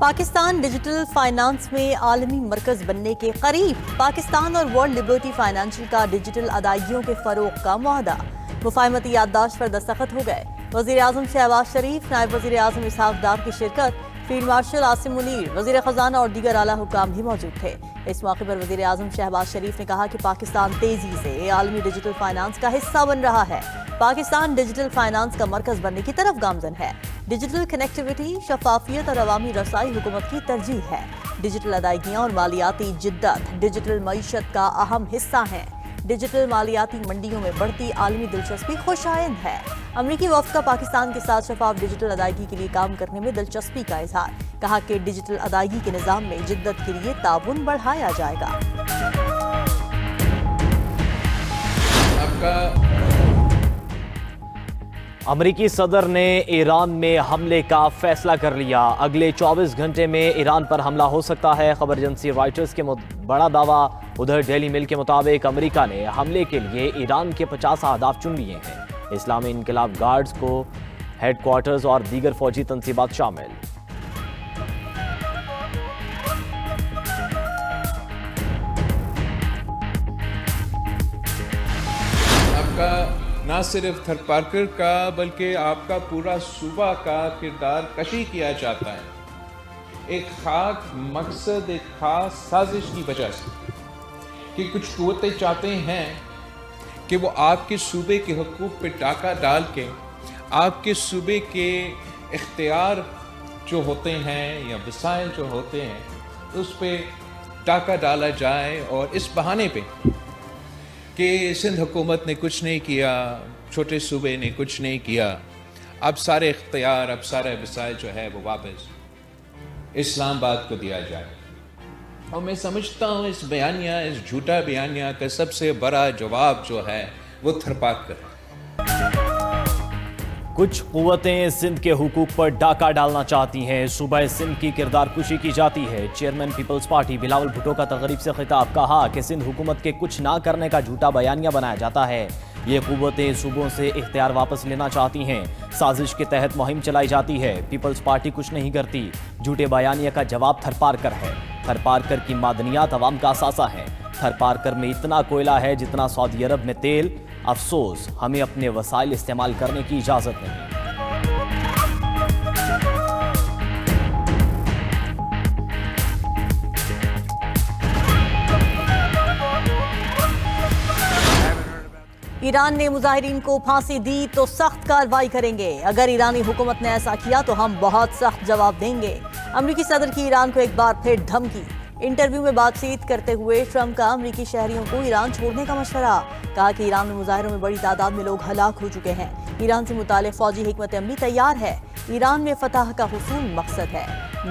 Pakistan digital finance میں عالمی مرکز بننے کے قریب، پاکستان اور ورلڈ لبرٹی فائنینشل کا ڈیجیٹل ادائیگیوں کے فروغ کا معاہدہ، مفاہمتی یادداشت پر دستخط ہو گئے۔ وزیر اعظم شہباز شریف، نائب وزیر اعظم اسحاق ڈار کی شرکت، فیلڈ مارشل عاصم منیر، وزیر خزانہ اور دیگر اعلیٰ حکام بھی موجود تھے۔ اس موقع پر وزیر اعظم شہباز شریف نے کہا کہ پاکستان تیزی سے عالمی ڈیجیٹل فائنانس کا حصہ بن رہا ہے۔ پاکستان ڈیجیٹل فائنانس کا مرکز بننے کی طرف گامزن ہے۔ ڈیجیٹل کنیکٹیویٹی، شفافیت اور عوامی رسائی حکومت کی ترجیح ہے۔ ڈیجیٹل ادائیگیاں اور مالیاتی جدت ڈیجیٹل معیشت کا اہم حصہ ہیں۔ ڈیجیٹل مالیاتی منڈیوں میں بڑھتی عالمی دلچسپی خوش آئند ہے۔ امریکی وفد کا پاکستان کے ساتھ شفاف ڈیجیٹل ادائیگی کے لیے کام کرنے میں دلچسپی کا اظہار، کہا کہ ڈیجیٹل ادائیگی کے نظام میں جدت کے لیے تعاون بڑھایا جائے گا۔ امریکی صدر نے ایران میں حملے کا فیصلہ کر لیا۔ اگلے 24 گھنٹے میں ایران پر حملہ ہو سکتا ہے، خبر ایجنسی رائٹرز کے بڑا دعویٰ۔ ادھر ڈیلی میل کے مطابق امریکہ نے حملے کے لیے ایران کے 50 اہداف چن لیے ہیں۔ اسلامی انقلاب گارڈز کو ہیڈ کوارٹرز اور دیگر فوجی تنصیبات شامل۔ آپ کا نہ صرف تھر پارکر کا بلکہ آپ کا پورا صوبہ کا کردار کشی کیا جاتا ہے، ایک خاص مقصد، ایک خاص سازش کی وجہ سے کہ کچھ قوتیں چاہتے ہیں کہ وہ آپ کے صوبے کے حقوق پہ ڈاکہ ڈال کے آپ کے صوبے کے اختیار جو ہوتے ہیں یا وسائل جو ہوتے ہیں اس پہ ڈاکہ ڈالا جائے، اور اس بہانے پہ کہ سندھ حکومت نے کچھ نہیں کیا، چھوٹے صوبے نے کچھ نہیں کیا، اب سارے اختیار، اب سارے وسائل جو ہے وہ واپس اسلام آباد کو دیا جائے۔ اور میں سمجھتا ہوں اس بیانیہ، اس جھوٹا بیانیہ کا سب سے بڑا جواب جو ہے وہ تھرپاکر ہے۔ کچھ قوتیں سندھ کے حقوق پر ڈاکہ ڈالنا چاہتی ہیں، صوبہ سندھ کی کردار کشی کی جاتی ہے۔ Chairman Peoples Party Bilawal Bhutto کا تقریب سے خطاب، کہا کہ سندھ حکومت کے کچھ نہ کرنے کا جھوٹا بیانیہ بنایا جاتا ہے۔ یہ قوتیں صوبوں سے اختیار واپس لینا چاہتی ہیں، سازش کے تحت مہم چلائی جاتی ہے۔ پیپلز پارٹی کچھ نہیں کرتی، جھوٹے بیانیہ کا جواب تھر پارکر ہے۔ تھر پارکر کی معدنیات عوام کا اثاثہ ہیں۔ تھر پارکر میں اتنا کوئلہ ہے جتنا سعودی عرب میں تیل، افسوس ہمیں اپنے وسائل استعمال کرنے کی اجازت نہیں۔ ایران نے مظاہرین کو پھانسی دی تو سخت کارروائی کریں گے، اگر ایرانی حکومت نے ایسا کیا تو ہم بہت سخت جواب دیں گے۔ امریکی صدر کی ایران کو ایک بار پھر دھمکی۔ انٹرویو میں بات چیت کرتے ہوئے ٹرمپ کا امریکی شہریوں کو ایران چھوڑنے کا مشورہ، کہا کہ ایران میں مظاہروں میں بڑی تعداد میں لوگ ہلاک ہو چکے ہیں۔ ایران سے متعلق فوجی حکمت عملی تیار ہے۔ ایران میں فتح کا حصول مقصد ہے،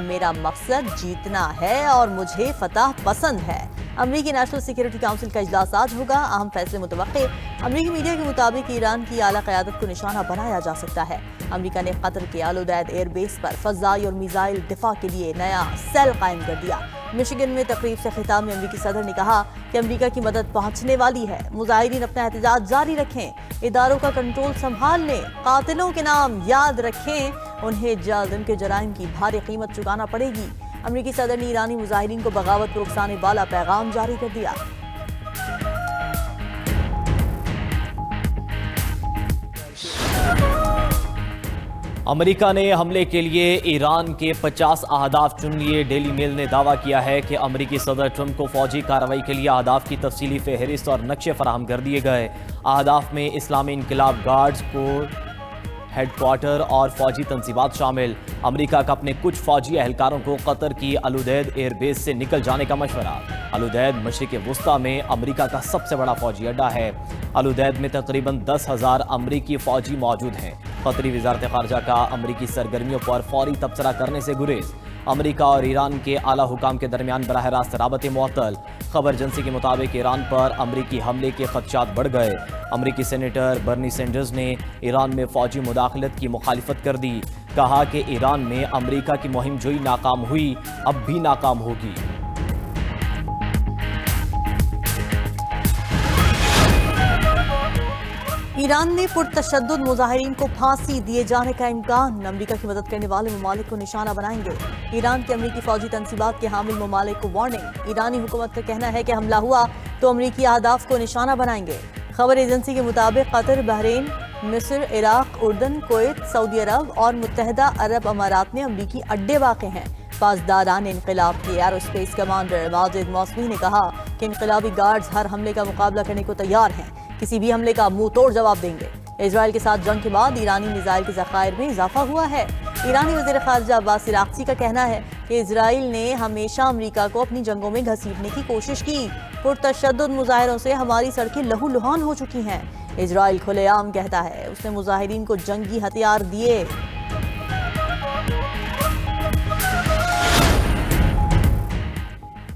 میرا مقصد جیتنا ہے اور مجھے فتح پسند ہے۔ امریکی نیشنل سیکیورٹی کونسل کا اجلاس آج ہوگا، اہم فیصلے متوقع۔ امریکی میڈیا کے مطابق ایران کی اعلیٰ قیادت کو نشانہ بنایا جا سکتا ہے۔ امریکہ نے قطر کے الوداع ایئر بیس پر فضائی اور میزائل دفاع کے لیے نیا سیل قائم کر دیا۔ مشیگن میں تقریب سے خطاب میں امریکی صدر نے کہا کہ امریکہ کی مدد پہنچنے والی ہے، مظاہرین اپنا احتجاج جاری رکھیں، اداروں کا کنٹرول سنبھال لیں، قاتلوں کے نام یاد رکھیں، انہیں جلد ان کے جرائم کی بھاری قیمت چکانا پڑے گی۔ امریکی صدر نے ایرانی مظاہرین کو بغاوت پر اکسانے والا پیغام جاری کر دیا۔ امریکہ نے حملے کے لیے ایران کے 50 اہداف چن لیے۔ ڈیلی میل نے دعویٰ کیا ہے کہ امریکی صدر ٹرمپ کو فوجی کارروائی کے لیے اہداف کی تفصیلی فہرست اور نقشے فراہم کر دیے گئے۔ اہداف میں اسلامی انقلاب گارڈز کو ہیڈ کوارٹر اور فوجی تنصیبات شامل۔ امریکہ کا اپنے کچھ فوجی اہلکاروں کو قطر کی الوداع ایئر بیس سے نکل جانے کا مشورہ۔ الوداع مشرق وسطیٰ میں امریکہ کا سب سے بڑا فوجی اڈہ ہے۔ الوداع میں تقریباً 10,000 امریکی فوجی موجود ہیں۔ قطری وزارت خارجہ کا امریکی سرگرمیوں پر فوری تبصرہ کرنے سے گریز۔ امریکہ اور ایران کے اعلیٰ حکام کے درمیان براہ راست رابطے معطل۔ خبر ایجنسی کے مطابق ایران پر امریکی حملے کے خدشات بڑھ گئے۔ امریکی سینیٹر برنی سینڈرز نے ایران میں فوجی مداخلت کی مخالفت کر دی، کہا کہ ایران میں امریکہ کی مہم جوئی ناکام ہوئی، اب بھی ناکام ہوگی۔ ईरान ने पुरतशद्दुद मुजाहिरीन को फांसी दिए जाने का इम्कान, अमरीका की मदद करने वाले ममालिक को निशाना बनाएंगे। ईरान के अमरीकी फौजी तंसीबात के हामिल ममालिक को वार्निंग, ईरानी हुकूमत का कहना है कि हमला हुआ तो अमरीकी अहदाफ को निशाना बनाएंगे। खबर एजेंसी के मुताबिक कतर, बहरीन, मिस्र, इराक, उर्दन, कुवैत, सऊदी अरब और मुत्तहदा अरब अमारात में अमरीकी अड्डे वाक़ हैं। पासदारान इनकलाब के एरोस्पेस कमांडर माजिद मौसमी ने कहा कि इनकलाबी गार्ड्स हर हमले का मुकाबला करने को तैयार हैं, किसी भी हमले का मुंह तोड़ जवाब देंगे। इजराइल के साथ जंग के बाद ईरानी मिसाइल के ज़खायर में इजाफा हुआ है। ईरानी वज़ीर ख़ारिजा अब्बास अराग़ची का कहना है कि इजराइल ने हमेशा अमरीका को अपनी जंगों में घसीटने की कोशिश की। पुरतशद्दुद मुजाहिरों से हमारी सड़कें लहूलुहान हो चुकी हैं। इजराइल खुलेआम कहता है उसने मुजाहिरीन को जंगी हथियार दिए।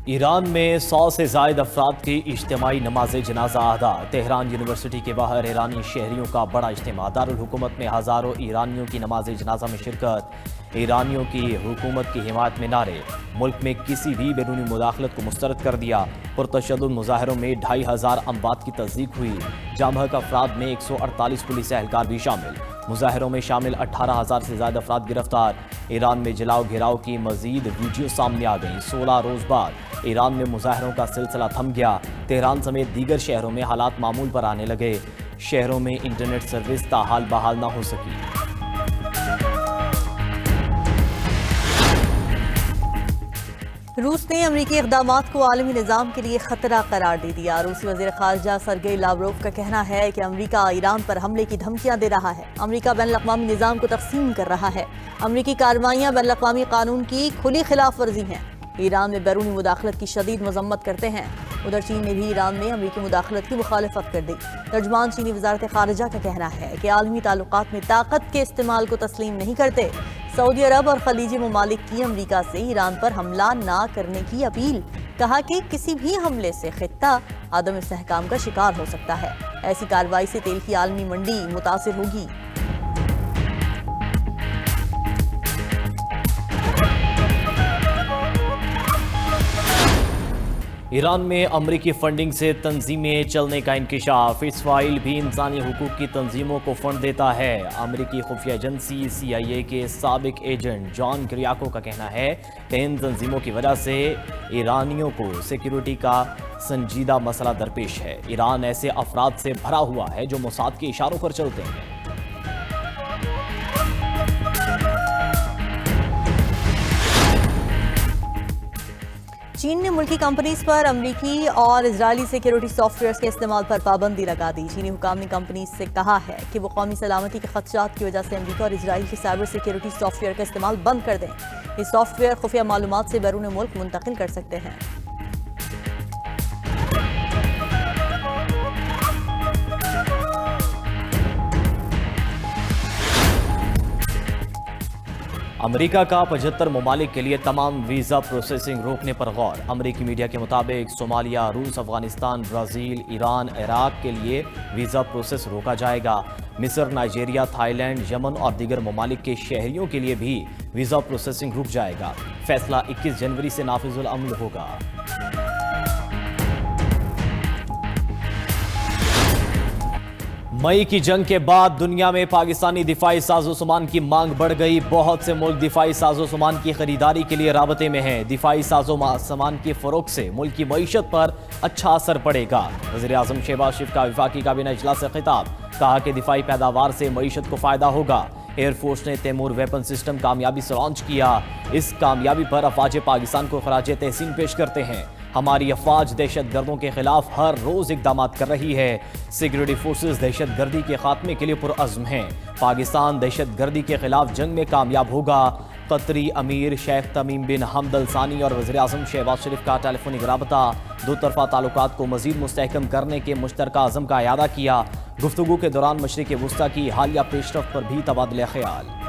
ईरान में 100 से ज़ायद अफराद की इज्तिमाई नमाज जनाजा अदा। तेहरान यूनिवर्सिटी के बाहर ईरानी शहरियों का बड़ा इज्तिमा। दारुल हुकूमत में हज़ारों ईरानियों की नमाज जनाजा में शिरकत। ईरानियों की हुकूमत की हिमायत में नारे। मुल्क में किसी भी बैरूनी मुदाखलत को मुस्तरद कर दिया। पुरतशद्दुद मुजाहिरों में 2500 अमवात की तस्दीक हुई। जामहक अफराद में 148 पुलिस एहलकार भी शामिल। मुजाहिरों में शामिल 18,000 से ज़्यादा अफराद गिरफ्तार। ईरान में जलाओ घिराव की मजीद वीडियो सामने आ गई। 16 रोज़ बाद ईरान में मुजाहिरों का सिलसिला थम गया। तेहरान समेत दीगर शहरों में हालात मामूल पर आने लगे। शहरों में इंटरनेट सर्विस ताहाल बहाल न हो सकी। रूस ने अमरीकी इक़दामात को आलमी निज़ाम के लिए ख़तरा करार दे दिया। रूसी वज़ीर ख़ारिजा सरगेई लावरोव का कहना है कि अमरीका ईरान पर हमले की धमकियां दे रहा है। अमरीका बैनुल-अक़वामी निज़ाम को तक़सीम कर रहा है। अमरीकी कार्रवाइयाँ बैनुल-अक़वामी कानून की खुली खिलाफ वर्जी हैं। ईरान में बैरूनी मुदाखलत की शदीद मज़म्मत करते हैं। उधर चीन ने भी ईरान में अमरीकी मुदाखलत की मुखालफत कर दी। तर्जमान चीनी वज़ारत ख़ारिजा का कहना है कि आलमी ताल्लुकात में ताकत के इस्तेमाल को तस्लीम नहीं करते। सऊदी अरब और खलीजी ममालिक की अमरीका से ईरान पर हमला ना करने की अपील। कहा कि किसी भी हमले से खित्ता आदम इस्तेहकाम का शिकार हो सकता है। ऐसी कार्रवाई से तेल की आलमी मंडी मुतासिर होगी। ईरान में अमरीकी फंडिंग से तंजीमें चलने का इंकिशाफ। इसराइल भी इंसानी हुकूक की तंजीमों को फंड देता है। अमरीकी खुफिया एजेंसी CIA के साबिक एजेंट जॉन किरियाको का कहना है कि इन तंजीमों की वजह से ईरानियों को सिक्योरिटी का संजीदा मसला दरपेश है। ईरान ऐसे अफराद से भरा हुआ है जो मोसाद के इशारों पर चलते हैं। चीन ने मुल्की कंपनीज पर अमरीकी और इजरायली सिक्योरिटी सॉफ्टवेयर के इस्तेमाल पर पाबंदी लगा दी। चीनी हुकाम ने कंपनीज से कहा है कि वो कौमी सलामती के खदशात की वजह से अमरीका और इजराइल के साइबर सिक्योरिटी सॉफ्टवेयर का इस्तेमाल बंद कर दें। ये सॉफ्टवेयर खुफिया मालूमात से बैरून मुल्क मुंतकिल कर सकते हैं। अमेरिका का 75 ममालिक के लिए तमाम वीज़ा प्रोसेसिंग रोकने पर गौर। अमेरिकी मीडिया के मुताबिक सोमालिया, रूस, अफगानिस्तान, ब्राज़ील, ईरान, इराक के लिए वीज़ा प्रोसेस रोका जाएगा। मिस्र, नाइजीरिया, थाईलैंड, यमन और दीगर ममालिक के शहरियों के लिए भी वीज़ा प्रोसेसिंग रुक जाएगा। फैसला 21 जनवरी से नाफिजुल अमल होगा। मई की जंग के बाद दुनिया में पाकिस्तानी दिफाई साजो सामान की मांग बढ़ गई। बहुत से मुल्क दिफाई साजो सामान की खरीदारी के लिए राबते में हैं। दिफाई साजो सामान की फरोख्त से मुल्क की मईशत पर अच्छा असर पड़ेगा। वज़ीर आज़म शहबाज शरीफ का वफाकी काबीना इजलास से खिताब। कहा कि दिफाई पैदावार से मईशत को फ़ायदा होगा। एयरफोर्स ने तैमूर वेपन सिस्टम कामयाबी से लॉन्च किया। इस कामयाबी पर अफवाज पाकिस्तान को खराज तहसीन पेश करते हैं। हमारी अफवाज दहशत गर्दों के खिलाफ हर रोज इकदाम कर रही है। सिक्योरिटी फोर्सेस दहशत गर्दी के खात्मे के लिए पुरअज़्म हैं। पाकिस्तान दहशत गर्दी के खिलाफ जंग में कामयाब होगा। कतरी अमीर शेख तमीम बिन हमद अल सानी और वज़ीर आज़म शहबाज शरीफ का टेलीफोनिक राबता। दो तरफा ताल्लुकात को मज़ीद मुस्तहकम करने के मुश्तरका अज़म का इयादा किया। गुफ्तगू के दौरान मशरिक़ वुस्ता की हालिया पेशरफ्त पर भी तबादला ख्याल।